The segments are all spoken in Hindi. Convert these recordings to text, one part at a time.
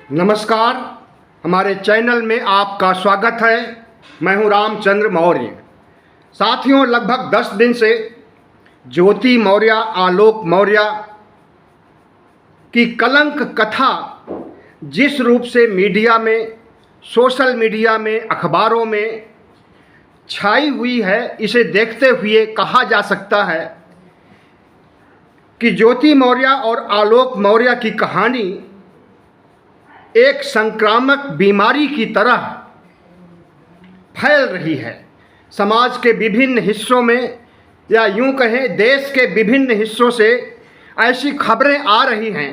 नमस्कार, हमारे चैनल में आपका स्वागत है। मैं हूं रामचंद्र मौर्य। साथियों, लगभग 10 दिन से ज्योति मौर्य, आलोक मौर्य की कलंक कथा जिस रूप से मीडिया में, सोशल मीडिया में, अखबारों में छाई हुई है, इसे देखते हुए कहा जा सकता है कि ज्योति मौर्य और आलोक मौर्य की कहानी एक संक्रामक बीमारी की तरह फैल रही है। समाज के विभिन्न हिस्सों में, या यूं कहें देश के विभिन्न हिस्सों से ऐसी खबरें आ रही हैं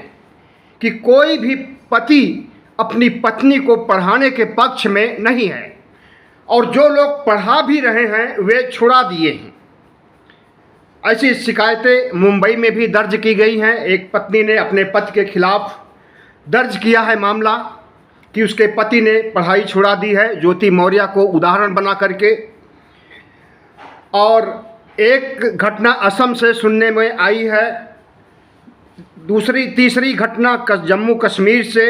कि कोई भी पति अपनी पत्नी को पढ़ाने के पक्ष में नहीं है, और जो लोग पढ़ा भी रहे हैं वे छुड़ा दिए हैं। ऐसी शिकायतें मुंबई में भी दर्ज की गई हैं। एक पत्नी ने अपने पति के खिलाफ दर्ज किया है मामला कि उसके पति ने पढ़ाई छुड़ा दी है, ज्योति मौर्य को उदाहरण बना करके। और एक घटना असम से सुनने में आई है, तीसरी घटना जम्मू कश्मीर से।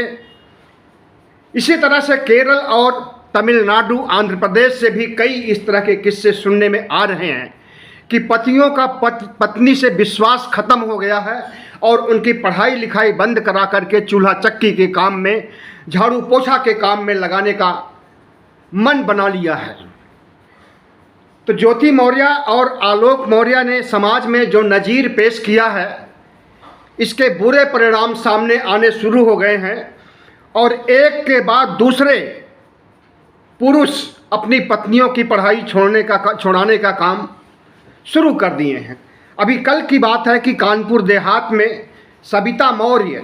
इसी तरह से केरल और तमिलनाडु, आंध्र प्रदेश से भी कई इस तरह के किस्से सुनने में आ रहे हैं कि पतियों का पत्नी से विश्वास खत्म हो गया है और उनकी पढ़ाई लिखाई बंद करा करके चूल्हा चक्की के काम में, झाड़ू पोछा के काम में लगाने का मन बना लिया है। तो ज्योति मौर्य और आलोक मौर्य ने समाज में जो नज़ीर पेश किया है, इसके बुरे परिणाम सामने आने शुरू हो गए हैं और एक के बाद दूसरे पुरुष अपनी पत्नियों की पढ़ाई छुड़ाने का काम शुरू कर दिए हैं। अभी कल की बात है कि कानपुर देहात में सविता मौर्य,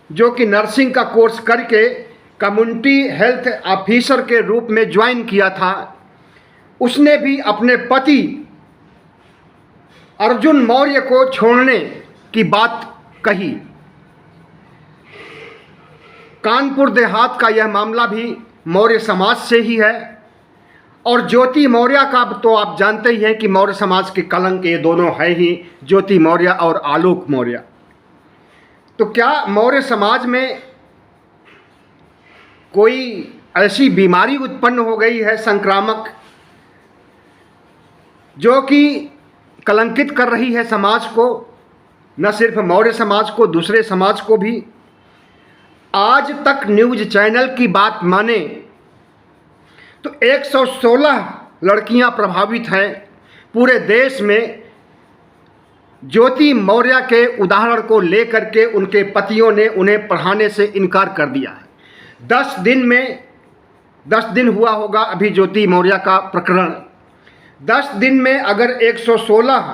जो कि नर्सिंग का कोर्स करके कम्युनिटी हेल्थ ऑफिसर के रूप में ज्वाइन किया था, उसने भी अपने पति अर्जुन मौर्य को छोड़ने की बात कही। कानपुर देहात का यह मामला भी मौर्य समाज से ही है। और ज्योति मौर्य का तो आप जानते ही हैं कि मौर्य समाज के कलंक ये दोनों हैं ही, ज्योति मौर्य और आलोक मौर्य। तो क्या मौर्य समाज में कोई ऐसी बीमारी उत्पन्न हो गई है संक्रामक, जो कि कलंकित कर रही है समाज को, न सिर्फ मौर्य समाज को, दूसरे समाज को भी? आज तक न्यूज़ चैनल की बात माने तो 116 लड़कियां प्रभावित हैं पूरे देश में। ज्योति मौर्य के उदाहरण को लेकर के उनके पतियों ने उन्हें पढ़ाने से इनकार कर दिया है। 10 दिन हुआ होगा अभी ज्योति मौर्य का प्रकरण। 10 दिन में अगर 116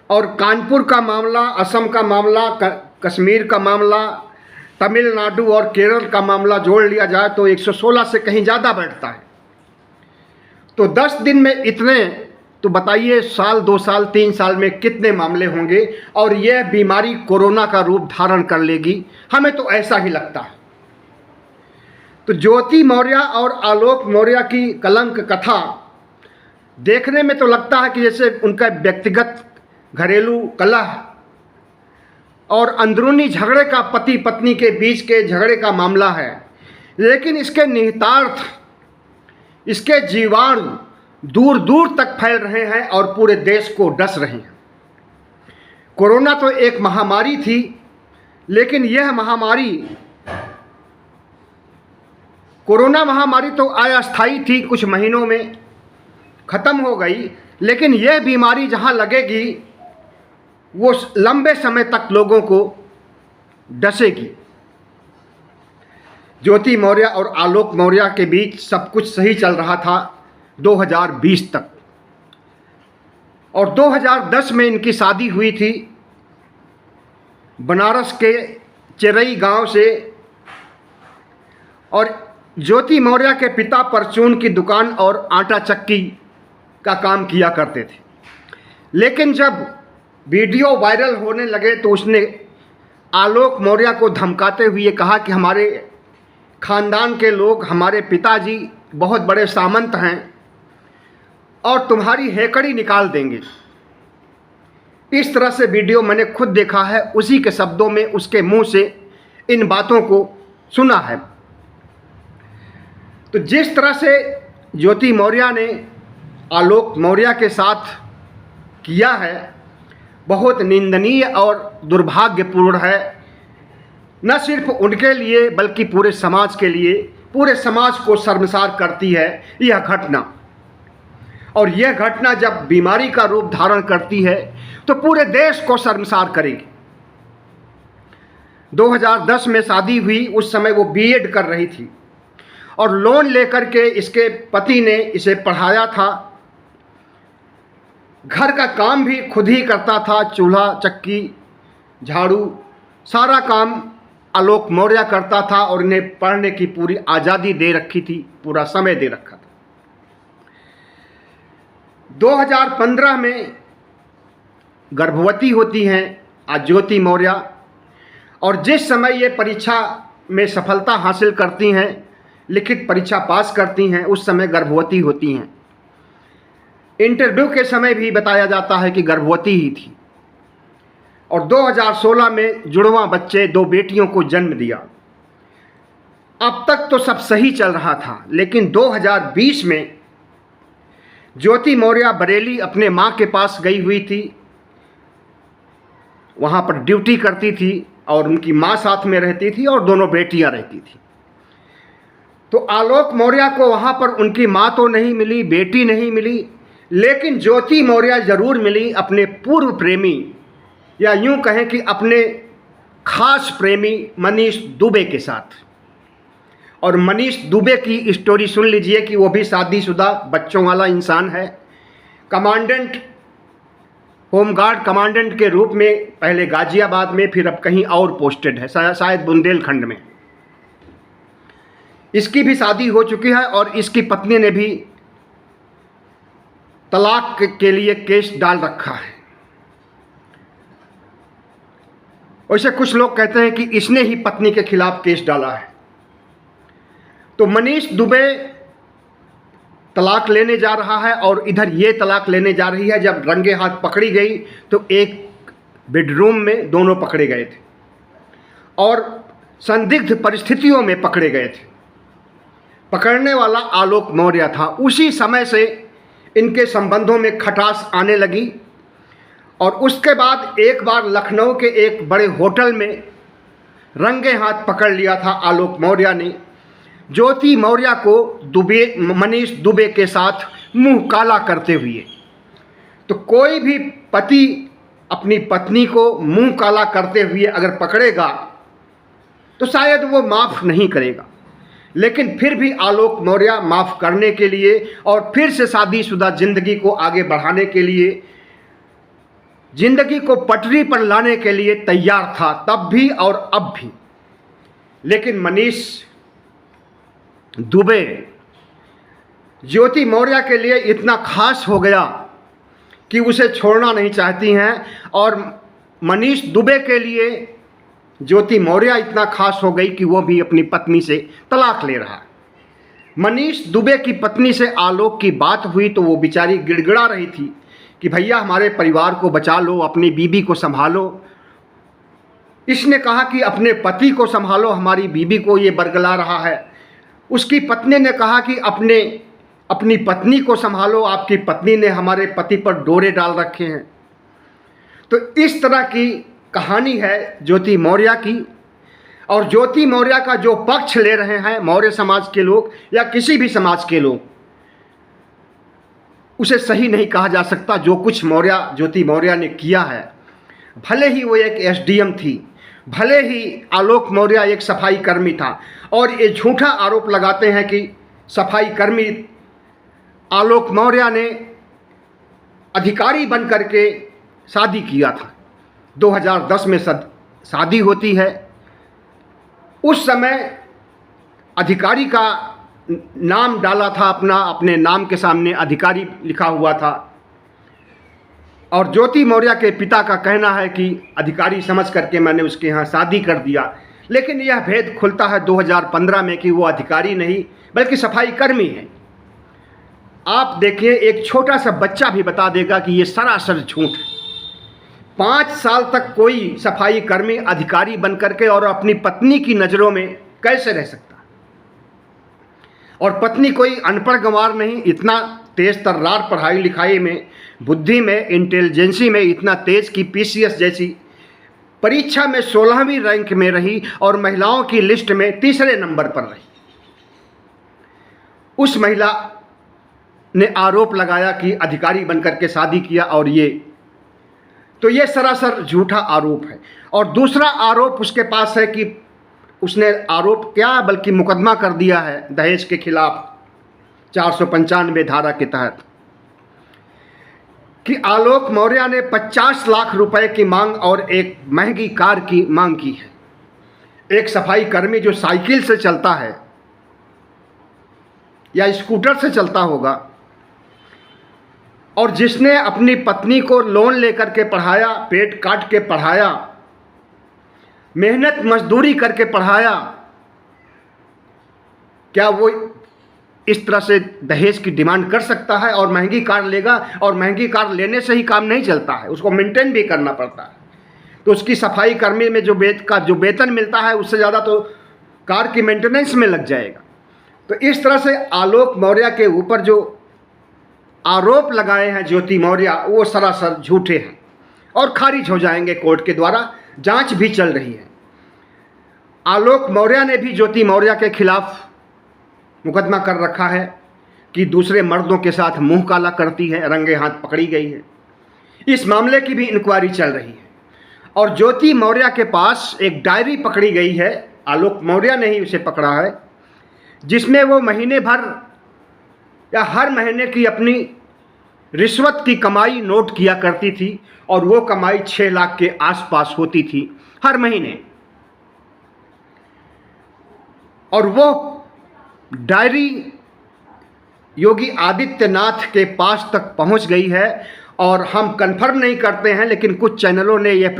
और कानपुर का मामला, असम का मामला, कश्मीर का मामला, तमिलनाडु और केरल का मामला जोड़ लिया जाए तो 116 से कहीं ज़्यादा बैठता है। तो 10 दिन में इतने, तो बताइए साल, 2 साल, 3 साल में कितने मामले होंगे? और यह बीमारी कोरोना का रूप धारण कर लेगी, हमें तो ऐसा ही लगता है। तो ज्योति मौर्य और आलोक मौर्य की कलंक कथा देखने में तो लगता है कि जैसे उनका व्यक्तिगत घरेलू कलह और अंदरूनी झगड़े का, पति पत्नी के बीच के झगड़े का मामला है, लेकिन इसके निहितार्थ, इसके जीवाणु दूर दूर तक फैल रहे हैं और पूरे देश को डस रहे हैं। कोरोना तो एक महामारी थी, लेकिन यह महामारी, कोरोना महामारी तो अस्थायी थी, कुछ महीनों में ख़त्म हो गई, लेकिन यह बीमारी जहाँ लगेगी वो लंबे समय तक लोगों को डसेगी। ज्योति मौर्य और आलोक मौर्य के बीच सब कुछ सही चल रहा था 2020 तक, और 2010 में इनकी शादी हुई थी बनारस के चिरई गांव से। और ज्योति मौर्य के पिता परचून की दुकान और आटा चक्की का काम किया करते थे। लेकिन जब वीडियो वायरल होने लगे तो उसने आलोक मौर्य को धमकाते हुए कहा कि हमारे खानदान के लोग, हमारे पिताजी बहुत बड़े सामंत हैं और तुम्हारी हेकड़ी निकाल देंगे। इस तरह से वीडियो मैंने खुद देखा है। उसी के शब्दों में उसके मुंह से इन बातों को सुना है। तो जिस तरह से ज्योति मौर्य ने आलोक मौर्य के साथ किया है, बहुत निंदनीय और दुर्भाग्यपूर्ण है, न सिर्फ उनके लिए बल्कि पूरे समाज के लिए। पूरे समाज को शर्मसार करती है यह घटना। और यह घटना जब बीमारी का रूप धारण करती है तो पूरे देश को शर्मसार करेगी। 2010 में शादी हुई, उस समय वो बीएड कर रही थी और लोन लेकर के इसके पति ने इसे पढ़ाया था। घर का काम भी खुद ही करता था, चूल्हा चक्की झाड़ू सारा काम आलोक मौर्य करता था और इन्हें पढ़ने की पूरी आज़ादी दे रखी थी, पूरा समय दे रखा था। 2015 में गर्भवती होती हैं आज ज्योति मौर्य, और जिस समय ये परीक्षा में सफलता हासिल करती हैं, लिखित परीक्षा पास करती हैं, उस समय गर्भवती होती हैं। इंटरव्यू के समय भी बताया जाता है कि गर्भवती ही थी। और 2016 में जुड़वां बच्चे, 2 बेटियों को जन्म दिया। अब तक तो सब सही चल रहा था, लेकिन 2020 में ज्योति मौर्य बरेली अपने मां के पास गई हुई थी, वहां पर ड्यूटी करती थी और उनकी मां साथ में रहती थी और दोनों बेटियां रहती थी। तो आलोक मौर्य को वहां पर उनकी मां तो नहीं मिली, बेटी नहीं मिली, लेकिन ज्योति मौर्य जरूर मिली अपने पूर्व प्रेमी, या यूं कहें कि अपने खास प्रेमी मनीष दुबे के साथ। और मनीष दुबे की स्टोरी सुन लीजिए कि वो भी शादीशुदा बच्चों वाला इंसान है। कमांडेंट, होमगार्ड कमांडेंट के रूप में पहले गाजियाबाद में, फिर अब कहीं और पोस्टेड है, शायद बुंदेलखंड में। इसकी भी शादी हो चुकी है और इसकी पत्नी ने भी तलाक के लिए केस डाल रखा है। वैसे कुछ लोग कहते हैं कि इसने ही पत्नी के खिलाफ केस डाला है। तो मनीष दुबे तलाक लेने जा रहा है और इधर ये तलाक लेने जा रही है। जब रंगे हाथ पकड़ी गई तो एक बेडरूम में दोनों पकड़े गए थे और संदिग्ध परिस्थितियों में पकड़े गए थे। पकड़ने वाला आलोक मौर्य था। उसी समय से इनके संबंधों में खटास आने लगी और उसके बाद एक बार लखनऊ के एक बड़े होटल में रंगे हाथ पकड़ लिया था आलोक मौर्य ने ज्योति मौर्य को मनीष दुबे के साथ मुंह काला करते हुए। तो कोई भी पति अपनी पत्नी को मुंह काला करते हुए अगर पकड़ेगा तो शायद वो माफ़ नहीं करेगा, लेकिन फिर भी आलोक मौर्य माफ़ करने के लिए और फिर से शादीशुदा जिंदगी को आगे बढ़ाने के लिए, जिंदगी को पटरी पर लाने के लिए तैयार था, तब भी और अब भी। लेकिन मनीष दुबे ज्योति मौर्य के लिए इतना खास हो गया कि उसे छोड़ना नहीं चाहती हैं, और मनीष दुबे के लिए ज्योति मौर्य इतना खास हो गई कि वो भी अपनी पत्नी से तलाक ले रहा है। मनीष दुबे की पत्नी से आलोक की बात हुई तो वो बेचारी गिड़गिड़ा रही थी कि भैया हमारे परिवार को बचा लो, अपनी बीबी को संभालो। इसने कहा कि अपने पति को संभालो, हमारी बीबी को ये बरगला रहा है। उसकी पत्नी ने कहा कि अपनी पत्नी को संभालो, आपकी पत्नी ने हमारे पति पर डोरे डाल रखे हैं। तो इस तरह की कहानी है ज्योति मौर्य की। और ज्योति मौर्य का जो पक्ष ले रहे हैं मौर्य समाज के लोग या किसी भी समाज के लोग, उसे सही नहीं कहा जा सकता। जो कुछ ज्योति मौर्य ने किया है, भले ही वो एक एसडीएम थी, भले ही आलोक मौर्य एक सफाई कर्मी था, और ये झूठा आरोप लगाते हैं कि सफाई कर्मी आलोक मौर्य ने अधिकारी बनकर के शादी किया था। 2010 में शादी होती है। उस समय अधिकारी का नाम डाला था, अपने नाम के सामने अधिकारी लिखा हुआ था, और ज्योति मौर्य के पिता का कहना है कि अधिकारी समझ करके मैंने उसके यहाँ शादी कर दिया। लेकिन यह भेद खुलता है 2015 में कि वो अधिकारी नहीं बल्कि सफाई कर्मी है। आप देखिए, एक छोटा सा बच्चा भी बता देगा कि ये सरासर झूठ है। 5 साल तक कोई सफाई कर्मी अधिकारी बन करके और अपनी पत्नी की नज़रों में कैसे रह सकता? और पत्नी कोई अनपढ़ गंवार नहीं, इतना तेज तर्रार पढ़ाई लिखाई में, बुद्धि में, इंटेलिजेंसी में इतना तेज कि पीसीएस जैसी परीक्षा में 16वीं रैंक में रही और महिलाओं की लिस्ट में तीसरे नंबर पर रही। उस महिला ने आरोप लगाया कि अधिकारी बनकर के शादी किया, और ये सरासर झूठा आरोप है। और दूसरा आरोप उसके पास है कि उसने आरोप क्या बल्कि मुकदमा कर दिया है दहेज के खिलाफ 495 धारा के तहत कि आलोक मौर्य ने 50 लाख रुपए की मांग और एक महंगी कार की मांग की है। एक सफाई कर्मी जो साइकिल से चलता है या स्कूटर से चलता होगा और जिसने अपनी पत्नी को लोन लेकर के पढ़ाया, पेट काट के पढ़ाया, मेहनत मजदूरी करके पढ़ाया, क्या वो इस तरह से दहेज की डिमांड कर सकता है और महंगी कार लेगा? और महंगी कार लेने से ही काम नहीं चलता है, उसको मेंटेन भी करना पड़ता है। तो उसकी सफाई कर्मी में जो वेतन मिलता है उससे ज़्यादा तो कार की मेंटेनेंस में लग जाएगा। तो इस तरह से आलोक मौर्य के ऊपर जो आरोप लगाए हैं ज्योति मौर्य, वो सरासर झूठे हैं और खारिज हो जाएंगे कोर्ट के द्वारा। जांच भी चल रही है। आलोक मौर्य ने भी ज्योति मौर्य के खिलाफ मुकदमा कर रखा है कि दूसरे मर्दों के साथ मुंह काला करती है, रंगे हाथ पकड़ी गई है। इस मामले की भी इंक्वायरी चल रही है और ज्योति मौर्य के पास एक डायरी पकड़ी गई है, आलोक मौर्य ने ही उसे पकड़ा है, जिसमें वो महीने भर या हर महीने की अपनी रिश्वत की कमाई नोट किया करती थी और वो कमाई 6 लाख के आसपास होती थी हर महीने। और वो डायरी योगी आदित्यनाथ के पास तक पहुंच गई है और हम कंफर्म नहीं करते हैं, लेकिन कुछ चैनलों ने यह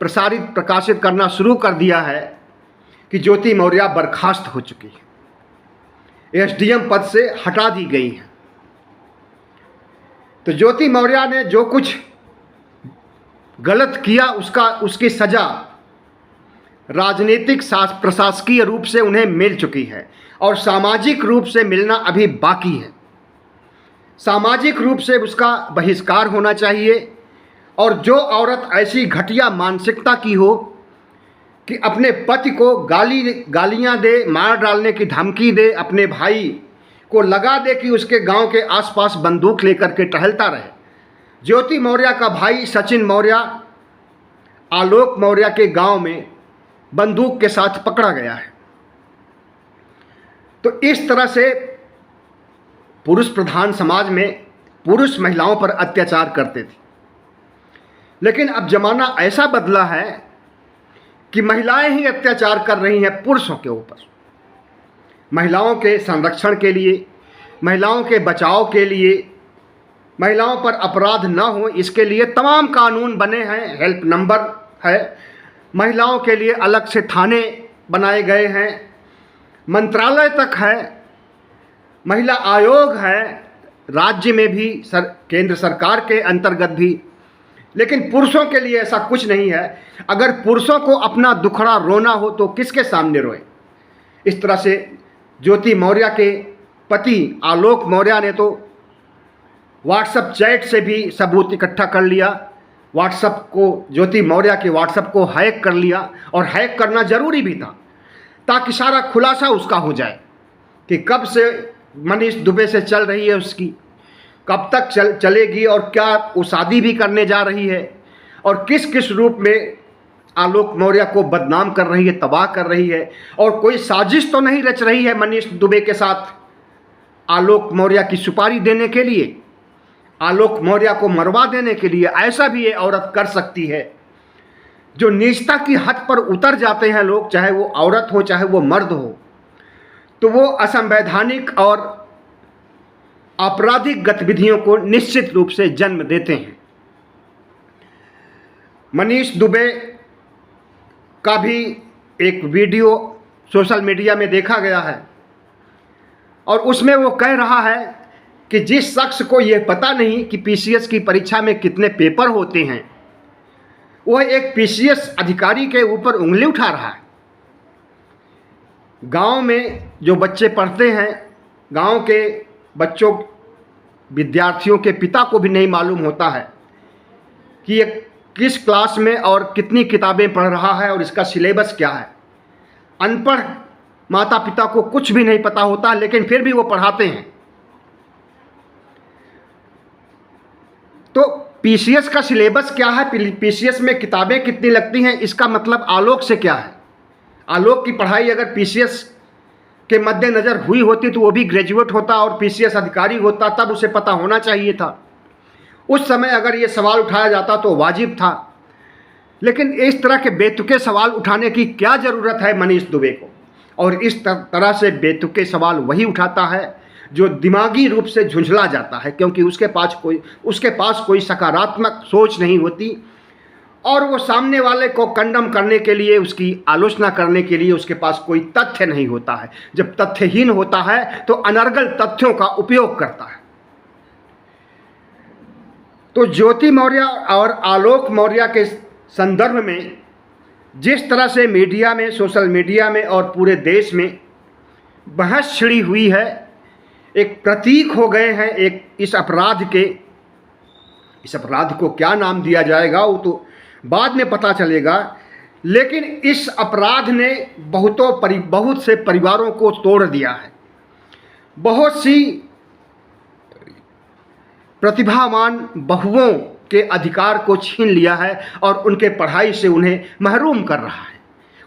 प्रकाशित करना शुरू कर दिया है कि ज्योति मौर्य बर्खास्त हो चुकी है, एसडीएम पद से हटा दी गई है। तो ज्योति मौर्य ने जो कुछ गलत किया उसकी सजा राजनीतिक प्रशासकीय रूप से उन्हें मिल चुकी है और सामाजिक रूप से मिलना अभी बाकी है। सामाजिक रूप से उसका बहिष्कार होना चाहिए। और जो औरत ऐसी घटिया मानसिकता की हो कि अपने पति को गालियां दे, मार डालने की धमकी दे, अपने भाई को लगा दे कि उसके गांव के आसपास बंदूक लेकर के टहलता रहे। ज्योति मौर्य का भाई सचिन मौर्य आलोक मौर्य के गांव में बंदूक के साथ पकड़ा गया है। तो इस तरह से पुरुष प्रधान समाज में पुरुष महिलाओं पर अत्याचार करते थे, लेकिन अब जमाना ऐसा बदला है कि महिलाएं ही अत्याचार कर रही हैं पुरुषों के ऊपर। महिलाओं के संरक्षण के लिए, महिलाओं के बचाव के लिए, महिलाओं पर अपराध न हो इसके लिए तमाम कानून बने हैं, हेल्प नंबर है, महिलाओं के लिए अलग से थाने बनाए गए हैं, मंत्रालय तक है, महिला आयोग है राज्य में भी, केंद्र सरकार के अंतर्गत भी। लेकिन पुरुषों के लिए ऐसा कुछ नहीं है। अगर पुरुषों को अपना दुखड़ा रोना हो तो किसके सामने रोए? इस तरह से ज्योति मौर्य के पति आलोक मौर्य ने तो व्हाट्सएप चैट से भी सबूत इकट्ठा कर लिया, व्हाट्सएप को, ज्योति मौर्य के व्हाट्सएप को हैक कर लिया। और हैक करना ज़रूरी भी था ताकि सारा खुलासा उसका हो जाए कि कब से मनीष दुबे से चल रही है उसकी, कब तक चलेगी और क्या वो शादी भी करने जा रही है और किस किस रूप में आलोक मौर्य को बदनाम कर रही है, तबाह कर रही है। और कोई साजिश तो नहीं रच रही है मनीष दुबे के साथ आलोक मौर्य की सुपारी देने के लिए, आलोक मौर्य को मरवा देने के लिए। ऐसा भी ये औरत कर सकती है। जो नीचता की हद पर उतर जाते हैं लोग, चाहे वो औरत हो चाहे वो मर्द हो, तो वो असंवैधानिक और आपराधिक गतिविधियों को निश्चित रूप से जन्म देते हैं। मनीष दुबे का भी एक वीडियो सोशल मीडिया में देखा गया है और उसमें वो कह रहा है कि जिस शख्स को ये पता नहीं कि पीसीएस की परीक्षा में कितने पेपर होते हैं, वह एक पीसीएस अधिकारी के ऊपर उंगली उठा रहा है। गांव में जो बच्चे पढ़ते हैं, गांव के बच्चों विद्यार्थियों के पिता को भी नहीं मालूम होता है कि ये किस क्लास में और कितनी किताबें पढ़ रहा है और इसका सिलेबस क्या है। अनपढ़ माता पिता को कुछ भी नहीं पता होता, लेकिन फिर भी वो पढ़ाते हैं। तो पीसीएस का सिलेबस क्या है, पीसीएस में किताबें कितनी लगती हैं, इसका मतलब आलोक से क्या है। आलोक की पढ़ाई अगर पीसीएस के मद्देनज़र हुई होती तो वो भी ग्रेजुएट होता और पीसीएस अधिकारी होता, तब उसे पता होना चाहिए था। उस समय अगर ये सवाल उठाया जाता तो वाजिब था, लेकिन इस तरह के बेतुके सवाल उठाने की क्या ज़रूरत है मनीष दुबे को। और इस तरह से बेतुके सवाल वही उठाता है जो दिमागी रूप से झुंझला जाता है, क्योंकि उसके पास कोई सकारात्मक सोच नहीं होती और वो सामने वाले को कंडम करने के लिए, उसकी आलोचना करने के लिए उसके पास कोई तथ्य नहीं होता है। जब तथ्यहीन होता है तो अनर्गल तथ्यों का उपयोग करता है। तो ज्योति मौर्य और आलोक मौर्य के संदर्भ में जिस तरह से मीडिया में, सोशल मीडिया में और पूरे देश में बहस छिड़ी हुई है, एक प्रतीक हो गए हैं एक इस अपराध के। इस अपराध को क्या नाम दिया जाएगा वो तो बाद में पता चलेगा, लेकिन इस अपराध ने बहुत से परिवारों को तोड़ दिया है। बहुत सी प्रतिभावान बहुओं के अधिकार को छीन लिया है और उनके पढ़ाई से उन्हें महरूम कर रहा है।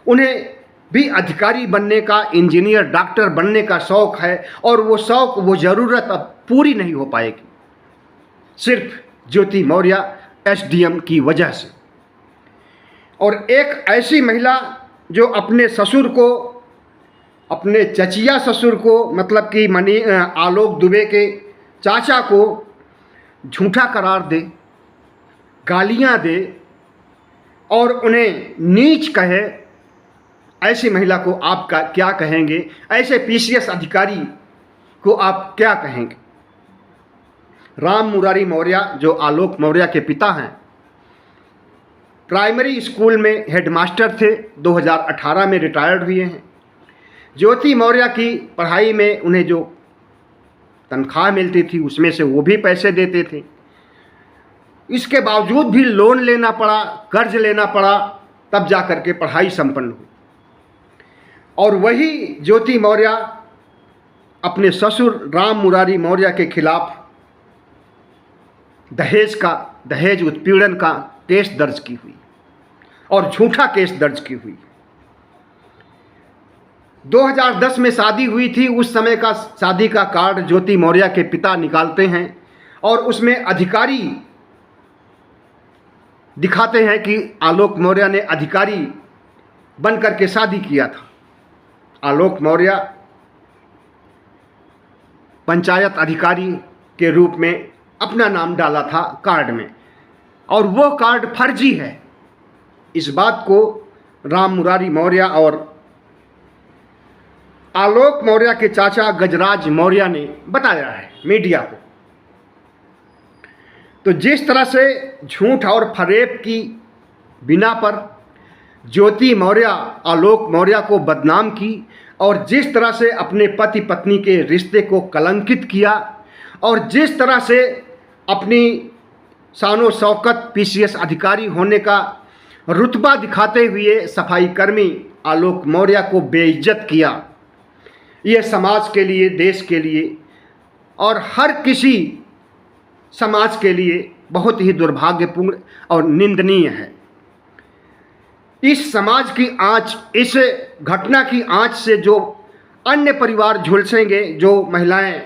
उन्हें भी अधिकारी बनने का, इंजीनियर, डॉक्टर बनने का शौक़ है और वो शौक़, वो ज़रूरत अब पूरी नहीं हो पाएगी सिर्फ ज्योति मौर्य एसडीएम की वजह से। और एक ऐसी महिला जो अपने ससुर को, अपने चचिया ससुर को, मतलब कि आलोक दुबे के चाचा को झूठा करार दे, गालियां दे और उन्हें नीच कहे, ऐसी महिला को आप क्या कहेंगे? ऐसे पीसीएस अधिकारी को आप क्या कहेंगे? राम मुरारी मौर्य जो आलोक मौर्य के पिता हैं, प्राइमरी स्कूल में हेडमास्टर थे, 2018 में रिटायर्ड हुए हैं। ज्योति मौर्य की पढ़ाई में उन्हें जो तनख्वाह मिलती थी उसमें से वो भी पैसे देते थे। इसके बावजूद भी लोन लेना पड़ा, कर्ज लेना पड़ा, तब जा कर के पढ़ाई संपन्न हुई। और वही ज्योति मौर्य अपने ससुर राम मुरारी मौर्य के खिलाफ दहेज उत्पीड़न का केस दर्ज की हुई और झूठा केस दर्ज की हुई। 2010 में शादी हुई थी, उस समय का शादी का कार्ड ज्योति मौर्य के पिता निकालते हैं और उसमें अधिकारी दिखाते हैं कि आलोक मौर्य ने अधिकारी बनकर के शादी किया था। आलोक मौर्य पंचायत अधिकारी के रूप में अपना नाम डाला था कार्ड में, और वो कार्ड फर्जी है। इस बात को राम मुरारी मौर्य और आलोक मौर्य के चाचा गजराज मौर्य ने बताया है मीडिया को। तो जिस तरह से झूठ और फरेब की बिना पर ज्योति मौर्य आलोक मौर्य को बदनाम की और जिस तरह से अपने पति पत्नी के रिश्ते को कलंकित किया और जिस तरह से अपनी शानो शौकत पीसीएस अधिकारी होने का रुतबा दिखाते हुए सफाई कर्मी आलोक मौर्य को बेइज्जत किया, ये समाज के लिए, देश के लिए और हर किसी समाज के लिए बहुत ही दुर्भाग्यपूर्ण और निंदनीय है। इस समाज की आंच, इस घटना की आंच से जो अन्य परिवार झुलसेंगे, जो महिलाएं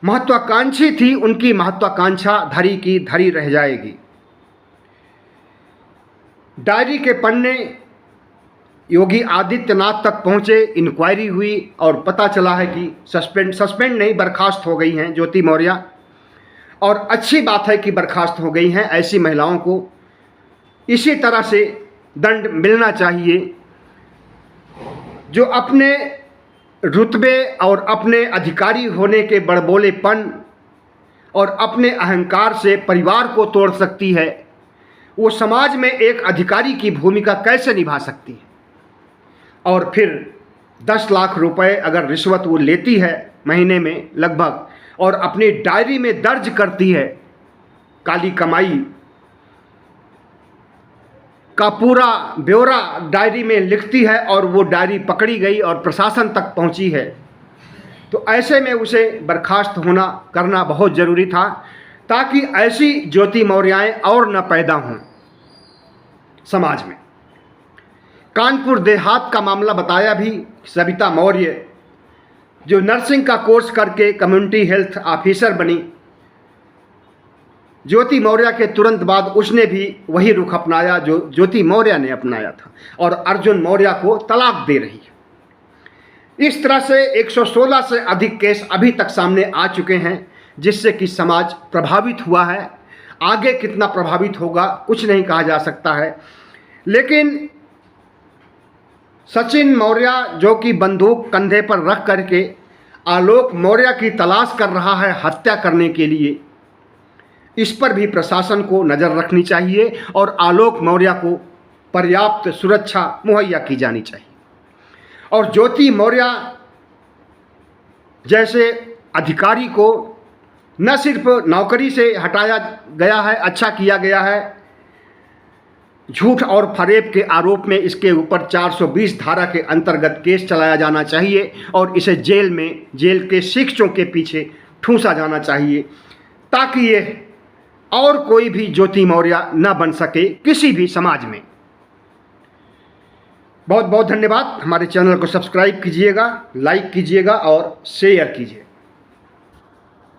महत्वाकांक्षी थी, उनकी महत्वाकांक्षा धरी की धरी रह जाएगी। डायरी के पन्ने योगी आदित्यनाथ तक पहुंचे, इंक्वायरी हुई और पता चला है कि सस्पेंड नहीं, बर्खास्त हो गई हैं ज्योति मौर्य। और अच्छी बात है कि बर्खास्त हो गई हैं। ऐसी महिलाओं को इसी तरह से दंड मिलना चाहिए जो अपने रुतबे और अपने अधिकारी होने के बड़बोलेपन और अपने अहंकार से परिवार को तोड़ सकती है। वो समाज में एक अधिकारी की भूमिका कैसे निभा सकती है? और फिर 10 लाख रुपए अगर रिश्वत वो लेती है महीने में लगभग, और अपनी डायरी में दर्ज करती है, काली कमाई का पूरा ब्यौरा डायरी में लिखती है, और वो डायरी पकड़ी गई और प्रशासन तक पहुंची है, तो ऐसे में उसे बर्खास्त करना बहुत ज़रूरी था, ताकि ऐसी ज्योति मौर्याएं और न पैदा हों समाज में। कानपुर देहात का मामला बताया भी। सविता मौर्य जो नर्सिंग का कोर्स करके कम्युनिटी हेल्थ ऑफिसर बनी, ज्योति मौर्य के तुरंत बाद उसने भी वही रुख अपनाया जो ज्योति मौर्य ने अपनाया था, और अर्जुन मौर्य को तलाक दे रही है। इस तरह से 116 से अधिक केस अभी तक सामने आ चुके हैं, जिससे कि समाज प्रभावित हुआ है। आगे कितना प्रभावित होगा कुछ नहीं कहा जा सकता है, लेकिन सचिन मौर्य जो कि बंदूक कंधे पर रख करके आलोक मौर्य की तलाश कर रहा है हत्या करने के लिए, इस पर भी प्रशासन को नज़र रखनी चाहिए और आलोक मौर्य को पर्याप्त सुरक्षा मुहैया की जानी चाहिए। और ज्योति मौर्य जैसे अधिकारी को न सिर्फ नौकरी से हटाया गया है, अच्छा किया गया है, झूठ और फरेब के आरोप में इसके ऊपर 420 धारा के अंतर्गत केस चलाया जाना चाहिए और इसे जेल के शिक्षकों के पीछे ठूंसा जाना चाहिए, ताकि ये और कोई भी ज्योति मौर्य न बन सके किसी भी समाज में। बहुत बहुत धन्यवाद। हमारे चैनल को सब्सक्राइब कीजिएगा, लाइक कीजिएगा और शेयर कीजिए।